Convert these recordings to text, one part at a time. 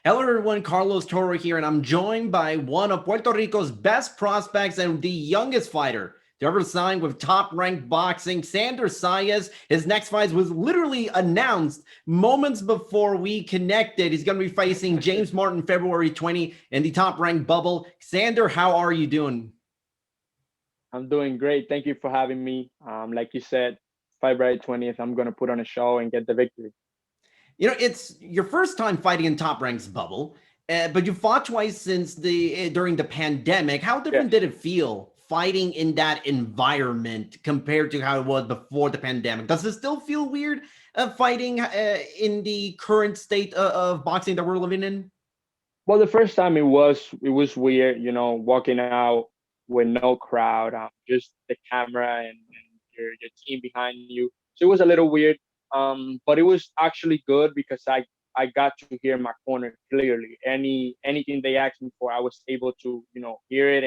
Hello, everyone. Carlos Toro here, and I'm joined by one of Puerto Rico's best prospects and the youngest fighter to ever sign with Top Rank Boxing, Xander Zayas. His next fight was literally announced moments before we connected. He's going to be facing James Martin February 20 in the Top Rank bubble. Xander, how are you doing? I'm doing great. Thank you for having me. Like you said, February 20th, I'm going to put on a show and get the victory. It's your first time fighting in Top Rank's bubble, but you fought twice since during the pandemic. How different Yes. did it feel fighting in that environment compared to how it was before the pandemic? Does it still feel weird fighting in the current state of boxing that we're living in? Well, the first time it was weird, walking out with no crowd, just the camera and your team behind you. So it was a little weird. But it was actually good because I got to hear my corner clearly. Anything they asked me for, I was able to hear it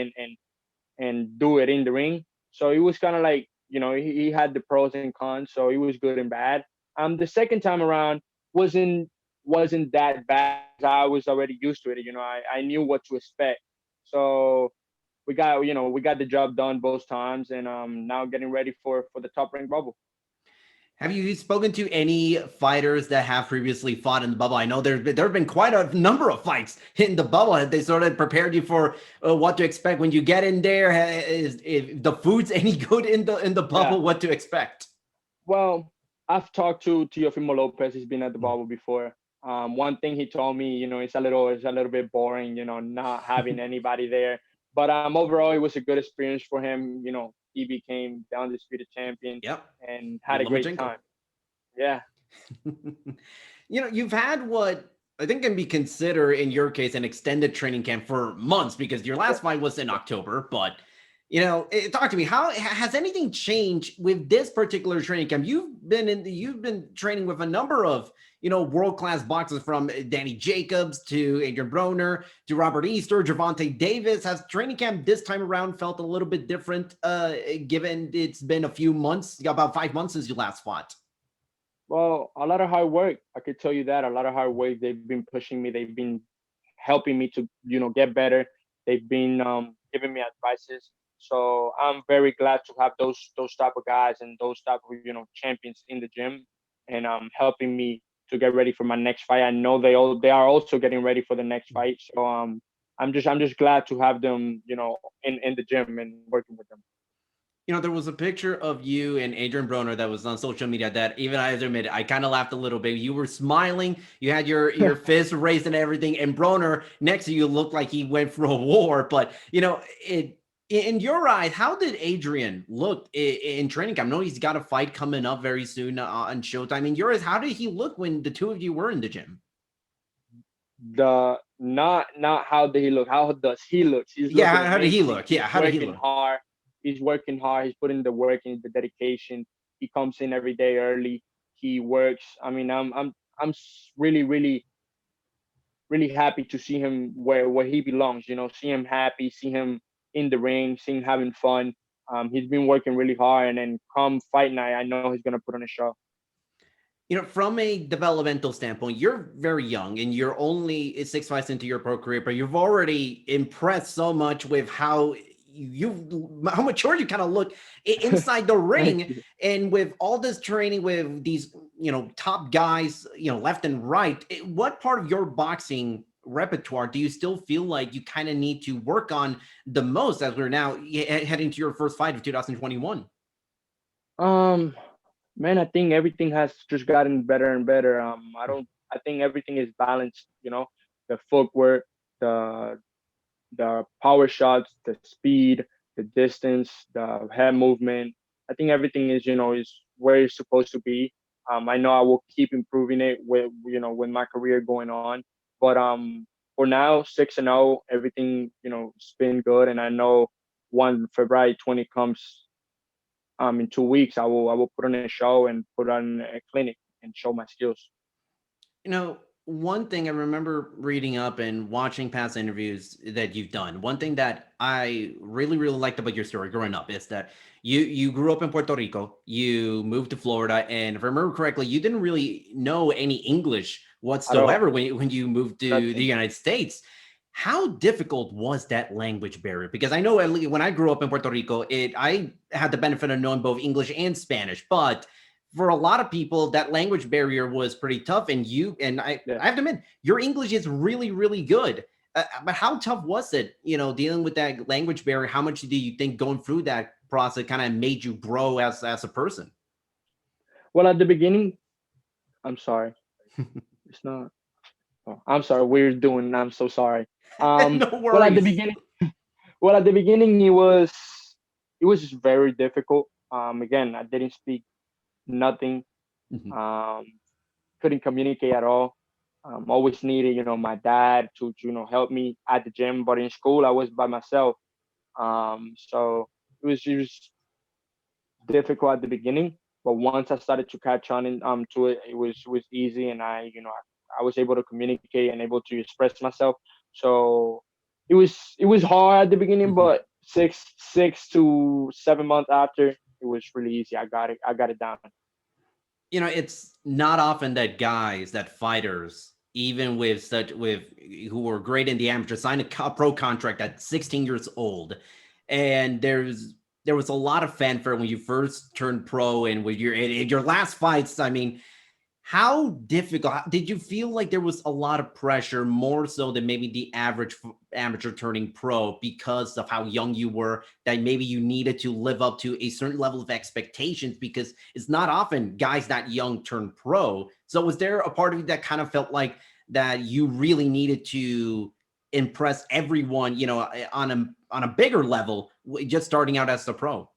and do it in the ring. So it was kind of like, he had the pros and cons, so it was good and bad. The second time around wasn't that bad because I was already used to it. I knew what to expect. So we got the job done both times, and now getting ready for the top rank bubble. Have you spoken to any fighters that have previously fought in the bubble? I know there have been quite a number of fights in the bubble. Have they sort of prepared you for what to expect when you get in there? Is if the food's any good in the Yeah. bubble? What to expect? Well, I've talked to Teofimo Lopez. He's been at the bubble before. One thing he told me, it's a little bit boring, not having anybody there. But overall, it was a good experience for him. He became the undisputed champion Yep, and with had a great Lomachenko. time. Yeah. You've had what I think can be considered, in your case, an extended training camp for months because your last Yes. fight was in October. But, talk to me. How has anything changed with this particular training camp? You've been training with a number of, world class boxers from Danny Jacobs to Adrien Broner to Robert Easter, Gervonta Davis. Has training camp this time around felt a little bit different, given it's been a few months, about 5 months since you last fought? Well, a lot of hard work. I could tell you that. A lot of hard work. They've been pushing me. They've been helping me to, get better. They've been giving me advices. So I'm very glad to have those type of guys and those type of champions in the gym, and helping me to get ready for my next fight. I know they are also getting ready for the next fight. So I'm just glad to have them in the gym and working with them. There was a picture of you and Adrien Broner that was on social media that even I have to admit, I kind of laughed a little bit. You were smiling, you had your fist raised and everything, and Broner next to you looked like he went for a war. But in your eyes, how did Adrian look in training camp? I know he's got a fight coming up very soon on Showtime. In your eyes, how did he look when the two of you were in the gym? The not how did he look, how does he look? He's Yeah, looking how did he amazing. look? Yeah, He's how did he working look? hard. He's putting the work in, the dedication. He comes in every day early. He works. I mean, really, really, really happy to see him where he belongs. See him happy, see him in the ring, see him having fun. He's been working really hard, and then come fight night, I know he's gonna put on a show. From a developmental standpoint, you're very young and you're only 6 fights into your pro career, but you've already impressed so much with how mature you kind of look inside the Thank ring, you. and with all this training with these top guys left and right. What part of your boxing repertoire do you still feel like you kind of need to work on the most as we're now heading to your first fight of 2021? Um, Man, I think everything has just gotten better and better. I think everything is balanced. The footwork, the the power shots, the speed, the distance, the head movement. I think everything is where it's supposed to be. I know I will keep improving it with my career going on. But for now, 6-0, everything it's been good, and I know when February 20 comes in 2 weeks, I will put on a show and put on a clinic and show my skills. One thing I remember reading up and watching past interviews that you've done, one thing that I really, really liked about your story growing up is that you grew up in Puerto Rico, you moved to Florida, and if I remember correctly, you didn't really know any English at all. whatsoever when you moved to the Nothing. United States. How difficult was that language barrier? Because I know at least when I grew up in Puerto Rico, I had the benefit of knowing both English and Spanish, but for a lot of people, that language barrier was pretty tough. And I Yeah. have to admit, your English is really, really good. But how tough was it, dealing with that language barrier? How much do you think going through that process kind of made you grow as a person? Well, at the beginning, I'm sorry. It's not. Oh, I'm sorry. We're doing. I'm so sorry. No Well, at the worries. beginning, it was just very difficult. Again, I didn't speak nothing. Mhm. Um, couldn't communicate at all. Always needed, my dad to help me at the gym. But in school, I was by myself. So it was difficult at the beginning. But once I started to catch on to it, it was easy, and I was able to communicate and able to express myself. So it was hard at the beginning, Mhm. but 6 to 7 months after, it was really easy. I got it down. It's not often that guys, that fighters, even with who were great in the amateur, sign a pro contract at 16 years old. And there was a lot of fanfare when you first turned pro and with in your last fights. I mean, how difficult did you feel like there was a lot of pressure, more so than maybe the average amateur turning pro, because of how young you were, that maybe you needed to live up to a certain level of expectations because it's not often guys that young turn pro? So was there a part of you that kind of felt like that you really needed to impress everyone, on a bigger level, just starting out as a pro?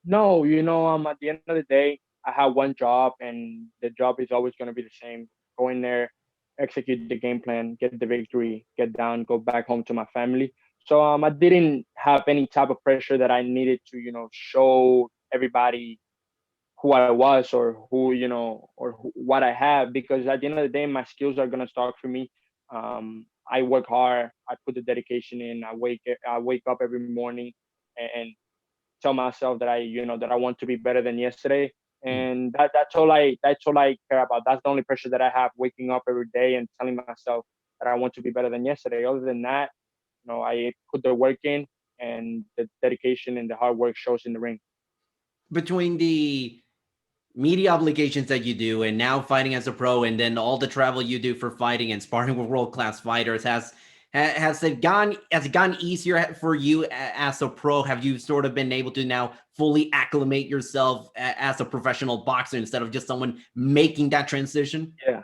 No, at the end of the day, I have one job, and the job is always going to be the same. Go in there, execute the game plan, get the victory, get down, go back home to my family. So I didn't have any type of pressure that I needed to, show everybody who I was, or what I have, because at the end of the day, my skills are gonna talk for me. I work hard. I put the dedication in. I wake up every morning and tell myself that I want to be better than yesterday, and that's all I care about. That's the only pressure that I have, waking up every day and telling myself that I want to be better than yesterday. Other than that, I put the work in, and the dedication and the hard work shows in the ring. Between the media obligations that you do and now fighting as a pro and then all the travel you do for fighting and sparring with world class fighters, has it gone easier for you as a pro? Have you sort of been able to now fully acclimate yourself as a professional boxer instead of just someone making that transition? Yeah.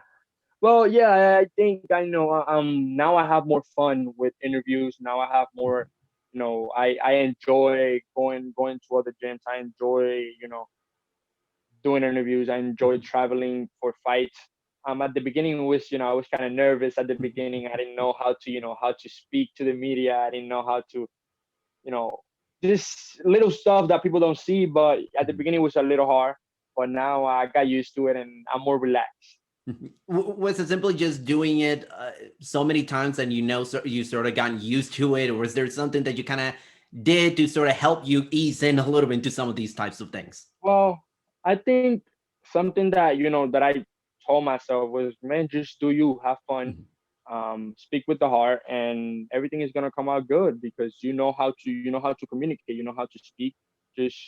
Well, yeah, I think I know. Now I have more fun with interviews. Now I have more. I enjoy going to other gyms. I enjoy doing interviews. I enjoy traveling for fights. At the beginning, it was I was kind of nervous at the beginning. I didn't know how to speak to the media. I didn't know how to you know just little stuff that people don't see. But at the beginning, it was a little hard. But now I got used to it, and I'm more relaxed. Was it simply just doing it so many times and so you sort of gotten used to it, or was there something that you kind of did to sort of help you ease in a little bit into some of these types of things? Well, I think something that I told myself was, man, just do you, have fun, Mhm. speak with the heart, and everything is gonna come out good because you know how to communicate, you know how to speak. Just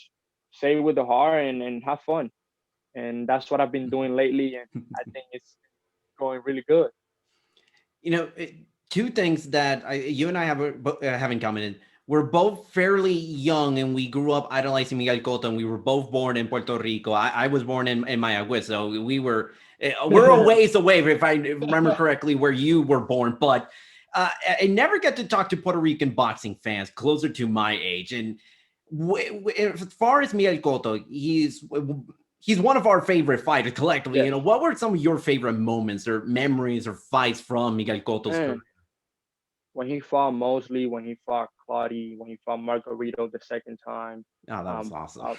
say it with the heart and have fun, and that's what I've been doing lately, and I think it's going really good. you know, it- Two things that you and I have in common. We're both fairly young, and we grew up idolizing Miguel Cotto, and we were both born in Puerto Rico. I was born in Mayagüez, so we're a ways away, if I remember correctly, where you were born. But I never get to talk to Puerto Rican boxing fans closer to my age, and as far as Miguel Cotto, he's one of our favorite fighters collectively. Yes, What were some of your favorite moments or memories or fights from Miguel Cotto's career? man. When he fought Mosley, when he fought Claudia, when he fought Margarito the second time. Oh, that was Um, awesome. uh,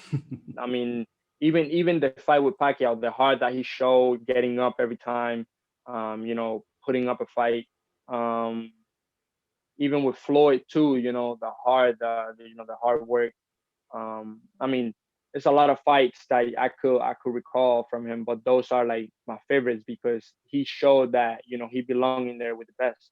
I mean, even the fight with Pacquiao, the heart that he showed, getting up every time, putting up a fight. Um, Even with Floyd too, the hard work. I mean, there's a lot of fights that I could recall from him, but those are like my favorites because he showed that he belonged in there with the best.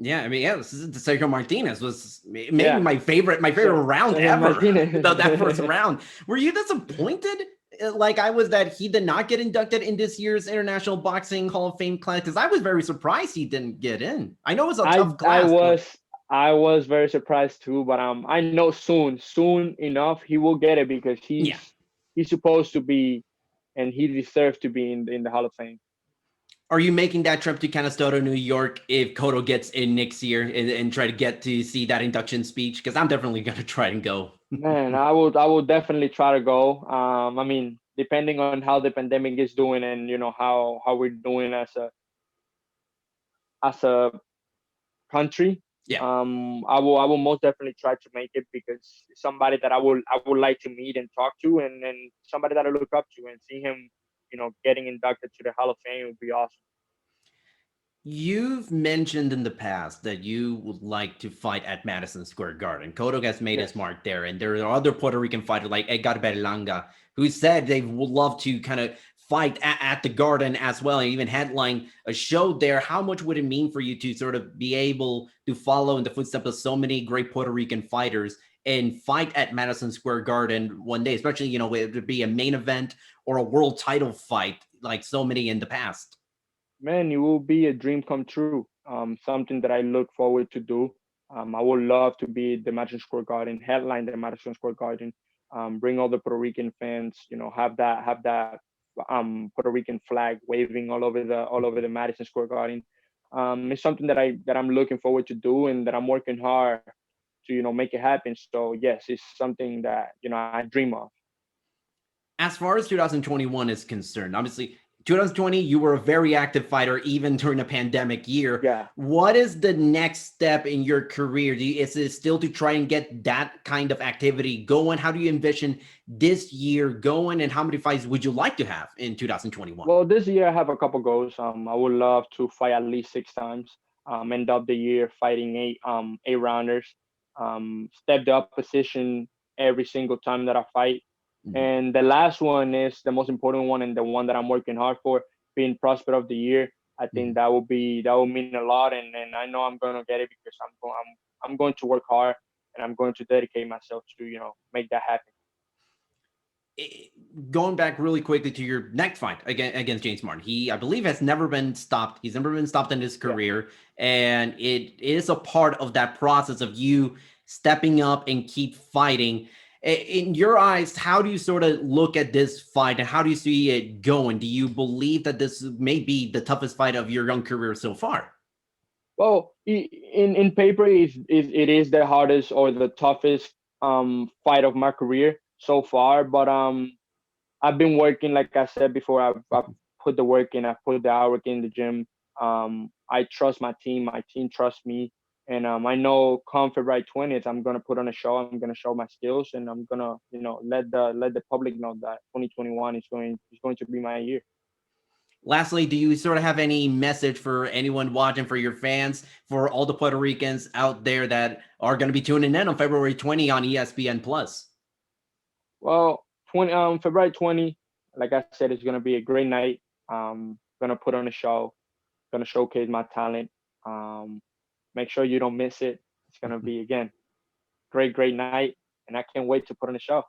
Yeah, I mean, yeah, this is Sergio Martinez was maybe Yeah, my favorite round Sergio ever. Martinez. That first round. Were you disappointed? Like I was that he did not get inducted in this year's International Boxing Hall of Fame class because I was very surprised he didn't get in. I know it's a I tough I class, but was I was very surprised too, but I know soon enough he will get it because yeah. he's supposed to be, and he deserves to be in the Hall of Fame. Are you making that trip to Canastota, New York, if Cotto gets in next year and try to get to see that induction speech? Because I'm definitely gonna try and go. Man, I will definitely try to go. I mean, depending on how the pandemic is doing and how we're doing as a country, Yeah. I will most definitely try to make it because it's somebody that I would like to meet and talk to, and somebody that I look up to, and see him, getting inducted to the Hall of Fame would be awesome. You've mentioned in the past that you would like to fight at Madison Square Garden. Cotto has made his Yes. mark there, and there are other Puerto Rican fighters like Edgar Berlanga who said they would love to kind of fight at the Garden as well, and even headline a show there. How much would it mean for you to sort of be able to follow in the footsteps of so many great Puerto Rican fighters and fight at Madison Square Garden one day, especially it would be a main event or a world title fight like so many in the past? Man, it will be a dream come true. Something that I look forward to do. I would love to be the Madison Square Garden, headline the Madison Square Garden, bring all the Puerto Rican fans. Have that Puerto Rican flag waving all over the Madison Square Garden. It's something that I'm looking forward to do, and that I'm working hard to make it happen. So yes, it's something that I dream of. As far as 2021 is concerned, obviously 2020 you were a very active fighter even during a pandemic year. Yeah. What is the next step in your career? Is it still to try and get that kind of activity going? How do you envision this year going, and how many fights would you like to have in 2021? Well, this year I have a couple goals. I would love to fight at least 6 times. End up the year fighting eight rounders. Step the opposition every single time that I fight. Mhm. And the last one is the most important one, and the one that I'm working hard for, being prospect of the year. I think Mhm. that will mean a lot, and I know I'm gonna get it because I'm going to work hard, and I'm going to dedicate myself to make that happen. Eh, Going back really quickly to your next fight against James Martin, he, I believe, has never been stopped. He's never been stopped in his Yeah. career, and it is a part of that process of you stepping up and keep fighting. In your eyes, how do you sort of look at this fight, and how do you see it going? Do you believe that this may be the toughest fight of your young career so far? Well, in paper, it is the hardest or the toughest fight of my career so far. But I've been working, like I said before. I've put the work in. I've put the hour in the gym. I trust my team. My team trusts me, and I know come February 20th, I'm gonna put on a show. I'm gonna show my skills, and I'm gonna let the public know that 2021 is going to be my year. Lastly, do you sort of have any message for anyone watching, for your fans, for all the Puerto Ricans out there that are going to be tuning in on February 20 on ESPN Plus? Well, February 20, like I said, it's gonna be a great night. Gonna put on a show, gonna showcase my talent. Make sure you don't miss it. It's gonna be again great night, and I can't wait to put on a show.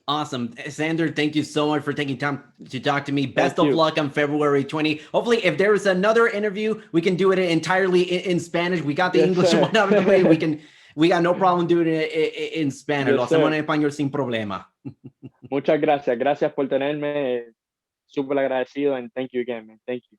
Awesome. Xander, thank you so much for taking time to talk to me. Best Thank of you. luck on February 20. Hopefully, if there is another interview, we can do it entirely in Spanish. We got the Yes, English sir. one out of the way. We got no problem doing it in Spanish. Lo Yes, hacemos sir. en español sin problema. Muchas gracias. Gracias por tenerme. Súper agradecido, and thank you again, man. Thank you.